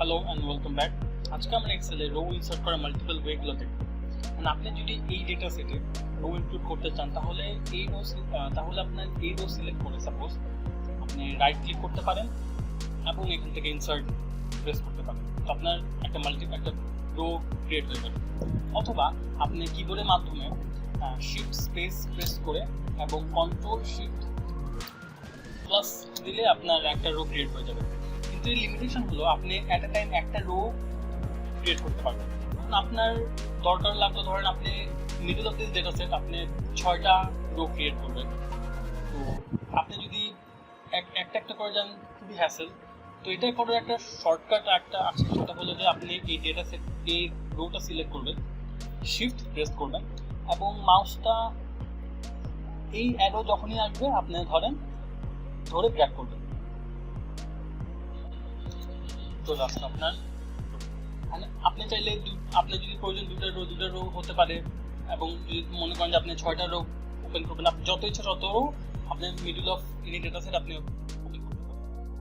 Hello and welcome back. আজকে আমরা এক্সেলে rho insert করার মাল্টিপল ওয়েগুলো দেখব। আপনি যদি এই ডেটা সেটে রো ইনক্লুড করতে চান তাহলে আপনার এই রো সিলেক্ট করে সাপোজ আপনি রাইট ক্লিক করতে পারেন এবং এখান থেকে ইনসার্ট প্রেস করতে পারেন। তো আপনার একটা রো ক্রিয়েট হয়ে যাবে। অথবা আপনি কিবোর্ডের মাধ্যমে শিফট স্পেস প্রেস করে এবং কন্ট্রোল শিফট প্লাস দিলে আপনার একটা রো ক্রিয়েট হয়ে যাবে। কিন্তু এই লিমিটেশন হলো আপনি অ্যাট এ টাইম একটা রো ক্রিয়েট করতে পারবেন। আপনার দরকার লাগলো ধরেন আপনি middle of this data set আপনি 6টা রো ক্রিয়েট করবেন। তো আপনি যদি একটা করে যান খুবই হ্যাসেল। তো এটা করার একটা শর্টকাট একটা আছে, সেটা হলো যে আপনি এই ডেটা সেট এই রোটা সিলেক্ট করবেন, শিফট প্রেস করবেন এবং মাউসটা এই অ্যারো যখনই আসবে আপনি ধরে ড্র্যাগ করবেন। তো জাস্ট আপনি চাইলে আপনি যদি প্রয়োজন দুটা রো হতে পারে এবং যদি মনে করেন যে আপনি 6টা রো ওপেন করবেন, আপনি যত ইচ্ছা তত রো আপনি middle of any data set আপনি